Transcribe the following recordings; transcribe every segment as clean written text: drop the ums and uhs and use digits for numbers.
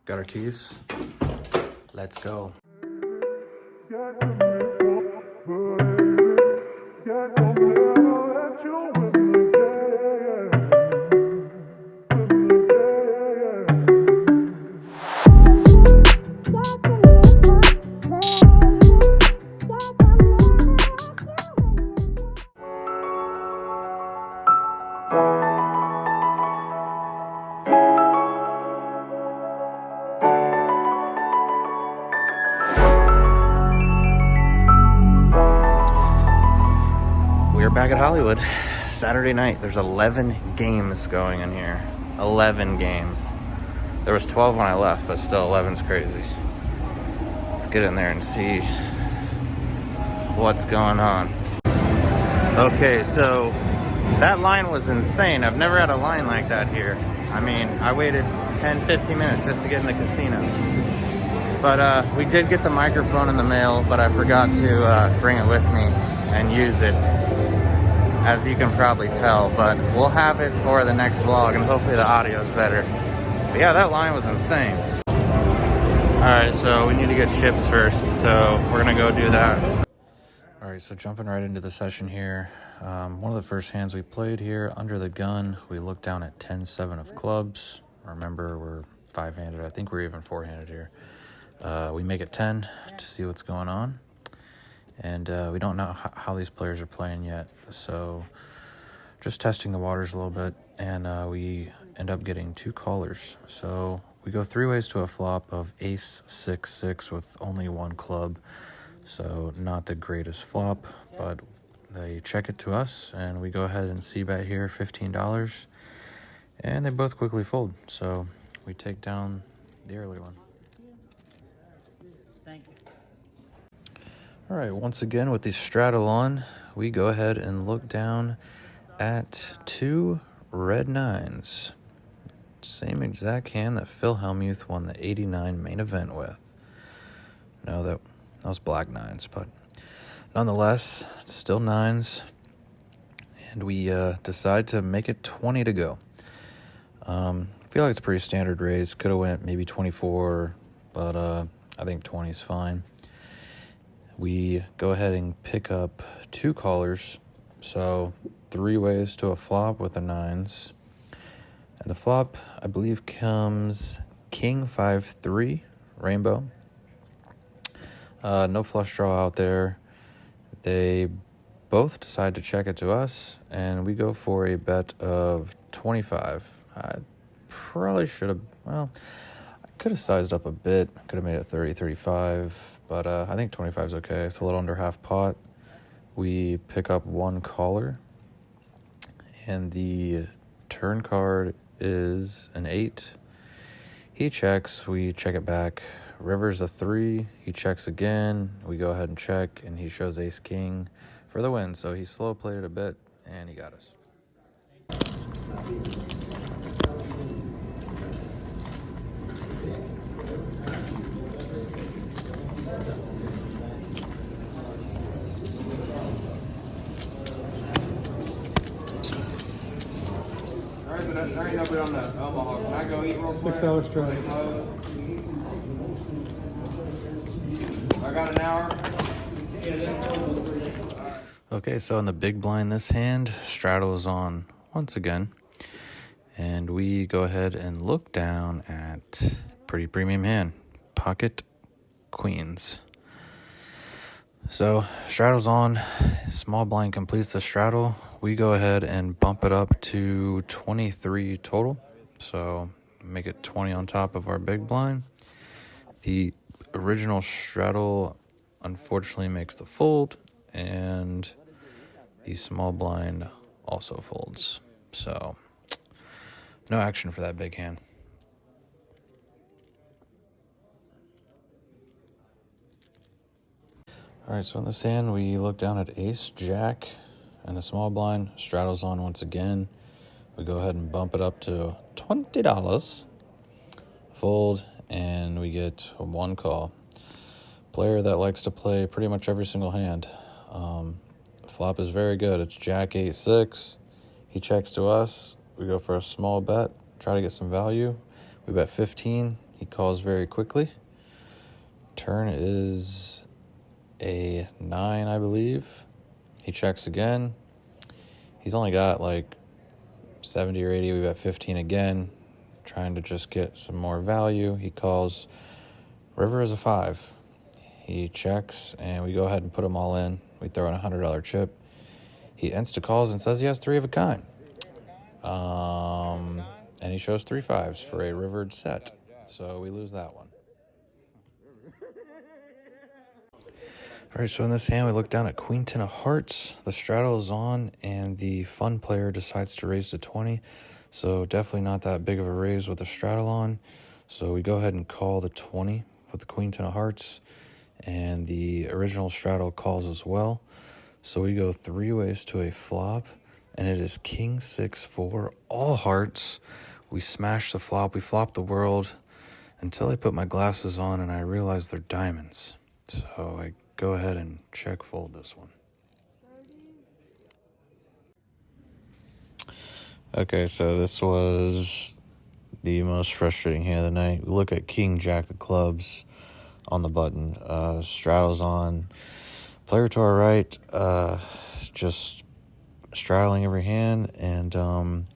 Got our keys. Let's go. We're back at Hollywood. Saturday night. There's 11 games going in here. 11 games. There was 12 when I left, but still 11's crazy. Let's get in there and see what's going on. Okay, so that line was insane. I've never had a line like that here. I mean, I waited 10, 15 minutes just to get in the casino. But we did get the microphone in the mail, but I forgot to bring it with me and use it, as you can probably tell. But we'll have it for the next vlog, and hopefully the audio is better. But yeah, that line was insane. Alright, so we need to get chips first, so we're gonna go do that. Alright, so jumping right into the session here. One of the first hands we played here, under the gun, we looked down at 10-7 of clubs. Remember, we're 5-handed. I think we're even 4-handed here. We make it 10 to see what's going on. And we don't know how these players are playing yet. So just testing the waters a little bit. And we end up getting 2 callers. So we go 3 ways to a flop of ace 6-6 with only 1 club. So not the greatest flop, but they check it to us, and we go ahead and c-bet here $15, and they both quickly fold. So we take down the early one. Thank you. All right, once again with the straddle on, we go ahead and look down at 2 red 9s. Same exact hand that Phil Hellmuth won the 89 main event with. No, that was black 9s, but nonetheless, it's still 9s. And we decide to make it 20 to go. I feel like it's a pretty standard raise. Could have went maybe 24, but I think 20 is fine. We go ahead and pick up 2 callers. So 3 ways to a flop with the 9s. And the flop, I believe, comes King 5-3, rainbow. No flush draw out there. They both decide to check it to us, and we go for a bet of 25. I probably should have, well, I could have sized up a bit. Could have made it 30, 35, but I think 25 is okay. It's a little under half pot. We pick up 1 caller, and the turn card is an 8. He checks, we check it back. River's a 3. He checks again. We go ahead and check, and he shows ace king for the win. So he slow played it a bit, and he got us. All right, but I ain't up on the Omaha. Can I go eat real quick? 6 hours straight. I got an hour. Okay, so in the big blind this hand, straddle is on once again. And we go ahead and look down at pretty premium hand, pocket queens. So straddle's on, small blind completes the straddle. We go ahead and bump it up to 23 total. So make it 20 on top of our big blind. The original straddle unfortunately makes the fold, and the small blind also folds. So no action for that big hand. All right, so in this hand, we look down at ace, jack, and the small blind. Straddle's on once again. We go ahead and bump it up to $20. Fold, and we get 1 call. Player that likes to play pretty much every single hand. Flop is very good. It's jack 8-6. He checks to us. We go for a small bet, try to get some value. We bet 15. He calls very quickly. Turn is a 9, I believe. He checks again. He's only got like 70 or 80. We bet 15 again, trying to just get some more value. He calls. River is a 5. He checks, and we go ahead and put them all in. We throw in a $100 chip. He insta-calls and says he has 3 of a kind. And he shows 3 5s for a rivered set. So we lose that one. All right, so in this hand, we look down at Queen 10 of Hearts. The straddle is on, and the fun player decides to raise to 20. So definitely not that big of a raise with the straddle on. So we go ahead and call the 20 with the Queen 10 of Hearts. And the original straddle calls as well. So we go 3 ways to a flop, and it is King 6-4, all hearts. We smash the flop. We flop the world until I put my glasses on and I realize they're diamonds. So I go ahead and check fold this one. Okay, so this was the most frustrating hand of the night. We look at King Jack of clubs on the button. Straddles on. Player to our right, just straddling every hand and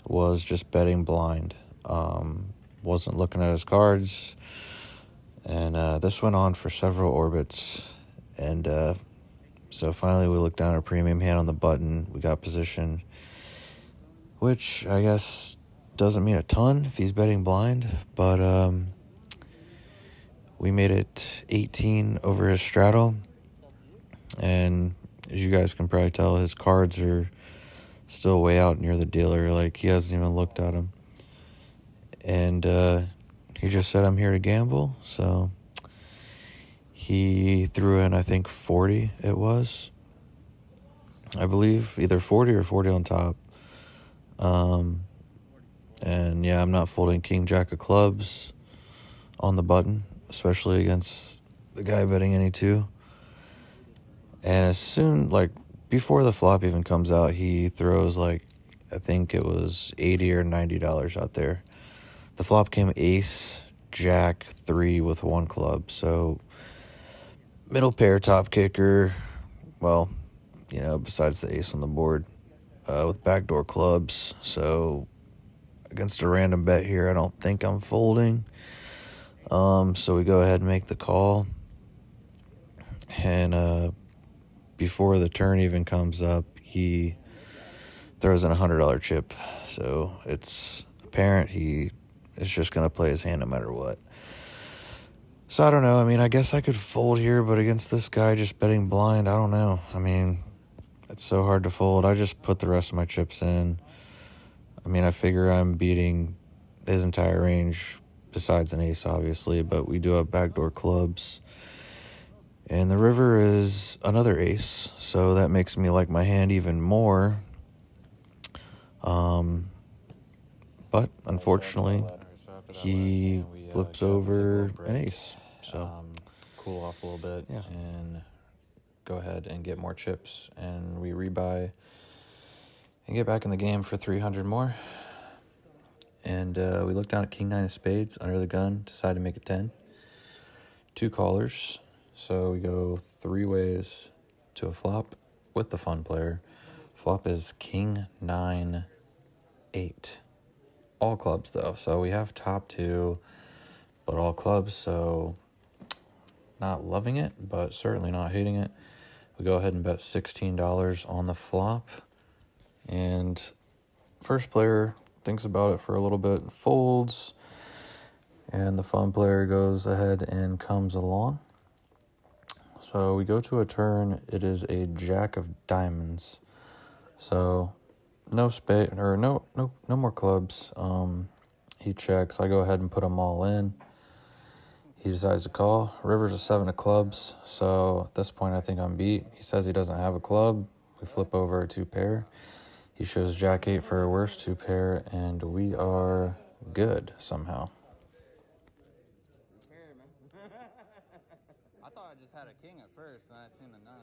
was just betting blind. Wasn't looking at his cards. And this went on for several orbits. And so finally we looked down at a premium hand on the button. We got position, which I guess doesn't mean a ton if he's betting blind. But we made it 18 over his straddle. And as you guys can probably tell, his cards are still way out near the dealer. Like, he hasn't even looked at them. And he just said, I'm here to gamble. So he threw in, I think, 40 it was. I believe either 40 or 40 on top. And yeah, I'm not folding King Jack of clubs on the button, especially against the guy betting any 2. And as soon, like, before the flop even comes out, he throws, like, I think it was $80 or $90 out there. The flop came ace, jack, 3 with 1 club. So, middle pair, top kicker, well, you know, besides the ace on the board, with backdoor clubs. So, against a random bet here, I don't think I'm folding. So we go ahead and make the call. And before the turn even comes up, he throws in a $100 chip. So it's apparent he is just going to play his hand no matter what. So I don't know. I mean, I guess I could fold here, but against this guy just betting blind, I don't know. I mean, it's so hard to fold. I just put the rest of my chips in. I mean, I figure I'm beating his entire range besides an ace, obviously, but we do have backdoor clubs. And the river is another ace, so that makes me like my hand even more. But unfortunately, he flips over an ace. So Cool off a little bit, yeah, and go ahead and get more chips, and we rebuy and get back in the game for 300 more. And we look down at King 9 of spades under the gun, decide to make it 10. 2 callers, so we go 3 ways to a flop with the fun player. Flop is King 9 8. All clubs though, so we have top 2, but all clubs, so not loving it, but certainly not hating it. We go ahead and bet $16 on the flop, and first player thinks about it for a little bit and folds, and the fun player goes ahead and comes along. So we go to a turn. It is a jack of diamonds, so no spade or no more clubs. He checks. I go ahead and put them all in. He decides to call. River's a 7 of clubs, so at this point I think I'm beat. He says he doesn't have a club. We flip over a 2 pair. He shows jack 8 for a worse 2 pair, and we are good somehow. I thought I just had a king at first, and I seen the 9.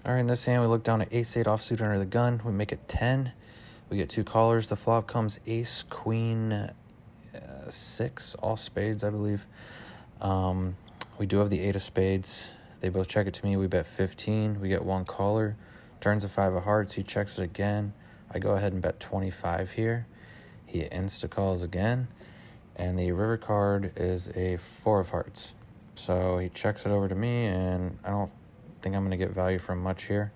All right, in this hand, we look down at ace 8 offsuit under the gun. We make it 10. We get 2 callers. The flop comes ace, queen, 6, all spades, I believe. We do have the 8 of spades. They both check it to me. We bet 15. We get 1 caller. Turns a 5 of hearts. He checks it again. I go ahead and bet 25 here. He insta-calls again. And the river card is a 4 of hearts. So he checks it over to me, and I don't think I'm going to get value from much here.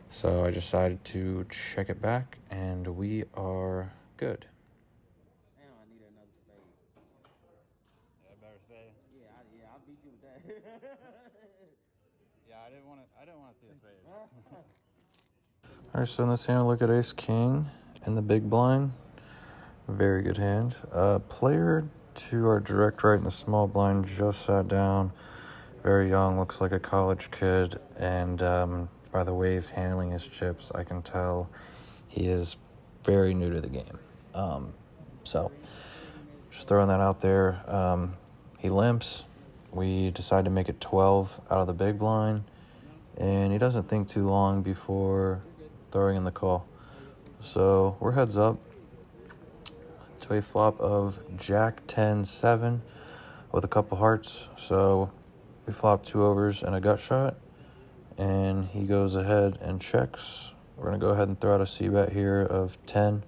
So I decided to check it back, and we are good. Damn, I need another spade. Yeah, better spade. Yeah, I'll beat you with that. Yeah, I didn't want to see a spade. All right, so in this hand, look at ace king in the big blind. Very good hand. Player to our direct right in the small blind just sat down. Very young, looks like a college kid, and by the way he's handling his chips, I can tell he is very new to the game. So just throwing that out there. He limps. We decide to make it 12 out of the big blind, and he doesn't think too long before throwing in the call. So we're heads up to a flop of Jack 10-7 with a couple hearts. So we flop 2 overs and a gut shot, and he goes ahead and checks. We're going to go ahead and throw out a c-bet here of 10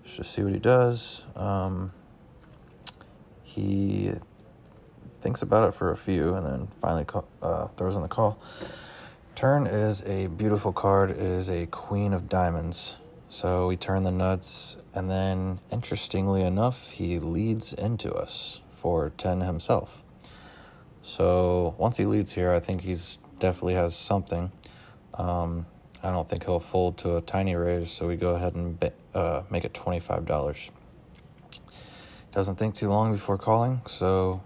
just to see what he does. He thinks about it for a few and then finally throws in the call. Turn is a beautiful card. It is a queen of diamonds. So we turn the nuts, and then interestingly enough, he leads into us for 10 himself. So once he leads here, I think he's definitely has something. I don't think he'll fold to a tiny raise, so we go ahead and make it $25. Doesn't think too long before calling, so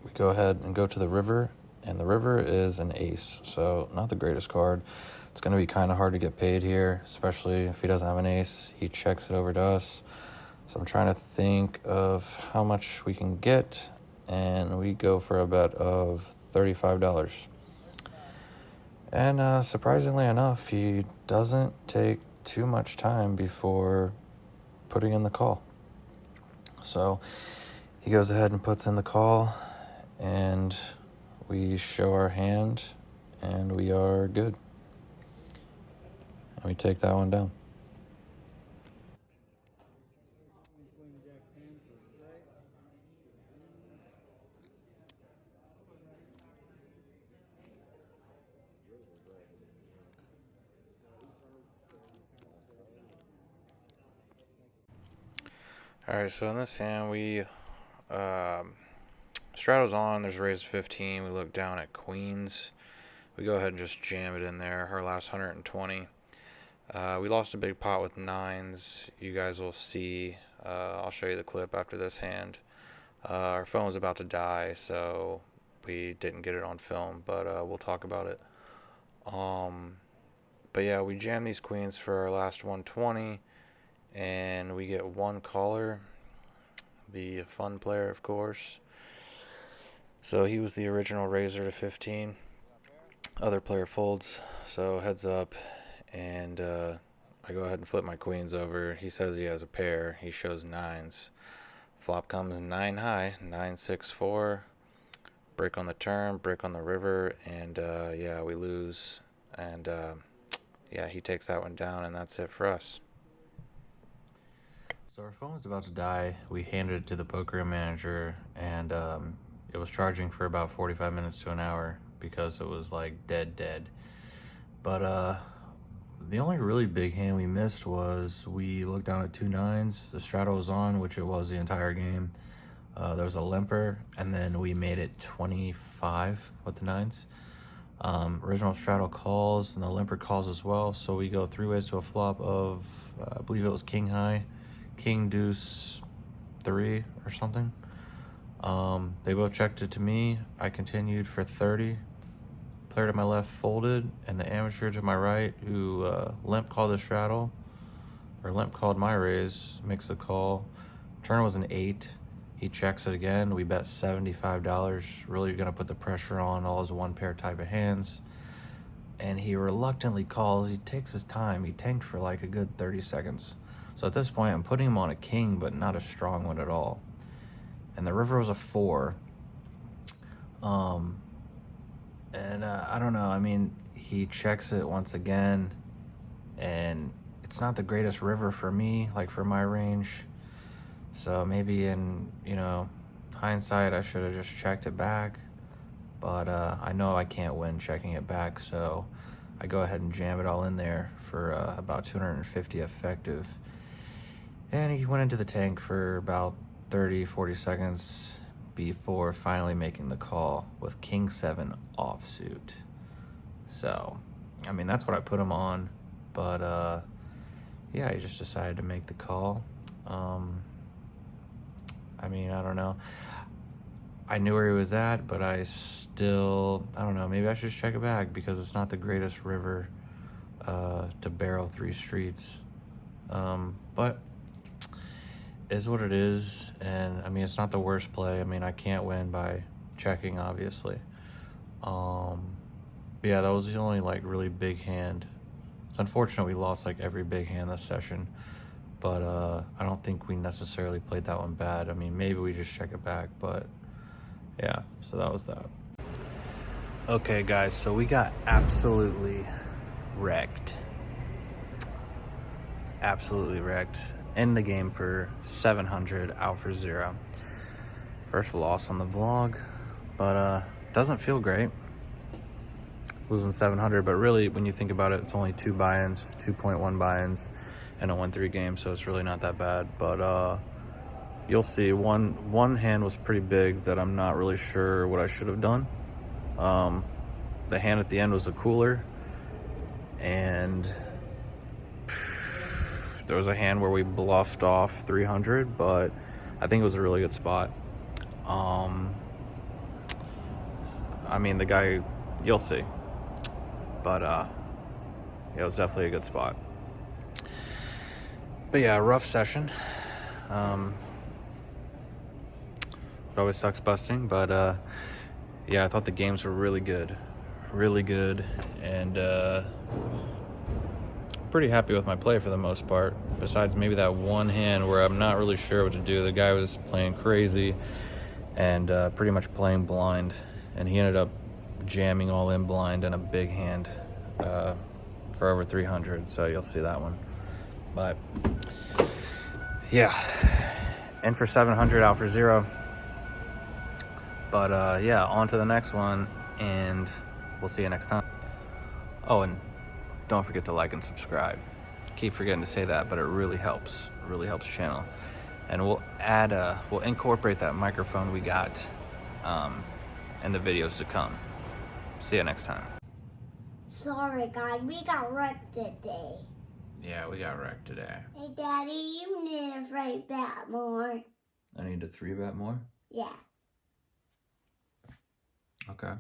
we go ahead and go to the river, and the river is an ace, so not the greatest card. It's going to be kind of hard to get paid here, especially if he doesn't have an ace. He checks it over to us. So I'm trying to think of how much we can get, and we go for a bet of $35. And surprisingly enough, he doesn't take too much time before putting in the call. So he goes ahead and puts in the call, and we show our hand, and we are good. And we take that one down. All right, so in this hand, we straddles on. There's raised 15. We look down at queens. We go ahead and just jam it in there. Her last 120. We lost a big pot with nines. You guys will see. I'll show you the clip after this hand. Our phone was about to die, so we didn't get it on film, but we'll talk about it. But yeah, we jam these queens for our last 120. And we get 1 caller, the fun player, of course. So he was the original raiser to 15. Other player folds, so heads up. And I go ahead and flip my queens over. He says he has a pair. He shows nines. Flop comes 9 high, 9-6-4. Break on the turn, break on the river, and yeah, we lose. And yeah, he takes that one down, and that's it for us. So our phone was about to die. We handed it to the poker manager, and it was charging for about 45 minutes to an hour because it was like dead. But the only really big hand we missed was we looked down at 2 nines. The straddle was on, which it was the entire game. There was a limper, and then we made it 25 with the nines. Original straddle calls, and the limper calls as well. So we go 3 ways to a flop of, I believe it was king high, king deuce 3 or something. They both checked it to me. I continued for 30. Player to my left folded, and the amateur to my right, who limp called the straddle, or limp called my raise, makes the call. Turn was an 8. He checks it again. We bet $75. Really going to put the pressure on all his 1 pair type of hands. and he reluctantly calls. He takes his time. He tanked for like a good 30 seconds. So at this point, I'm putting him on a king, but not a strong one at all. And the river was a 4. And I don't know. I mean, he checks it once again, and it's not the greatest river for me, like for my range. So maybe in, hindsight, I should have just checked it back. But I know I can't win checking it back, so I go ahead and jam it all in there for about 250 effective. And he went into the tank for about 30, 40 seconds before finally making the call with King 7 offsuit. So, I mean, that's what I put him on. But, yeah, he just decided to make the call. I mean, I don't know. I knew where he was at, but I don't know, maybe I should check it back because it's not the greatest river to barrel 3 streets. But is what it is, and I mean, it's not the worst play. I mean, I can't win by checking, obviously. Yeah, that was the only like really big hand. It's unfortunate we lost like every big hand this session, but I don't think we necessarily played that one bad. I mean, maybe we just check it back, but yeah, so that was that. Okay, guys, so we got absolutely wrecked. Absolutely wrecked. In the game for 700, out for 0. First loss on the vlog, but doesn't feel great. Losing 700, but really, when you think about it, it's only 2 buy-ins, 2.1 buy-ins, and a 1-3 game, so it's really not that bad. But you'll see, one hand was pretty big that I'm not really sure what I should have done. The hand at the end was a cooler, and there was a hand where we bluffed off 300, but I think it was a really good spot. I mean, the guy, you'll see. But it was definitely a good spot. But yeah, rough session. It always sucks busting, but yeah, I thought the games were really good. Really good, and pretty happy with my play for the most part, besides maybe that one hand where I'm not really sure what to do. The guy was playing crazy and pretty much playing blind, and he ended up jamming all in blind and a big hand for over 300, so you'll see that one. But yeah, in for 700, out for 0. But yeah, on to the next one, and we'll see you next time. Oh, and don't forget to like and subscribe. Keep forgetting to say that, but it really helps. It really helps the channel. And we'll incorporate that microphone we got in the videos to come. See you next time. Sorry, God, we got wrecked today. Yeah, we got wrecked today. Hey, Daddy, you need to 3-bet more. I need to 3-bet more? Yeah. Okay.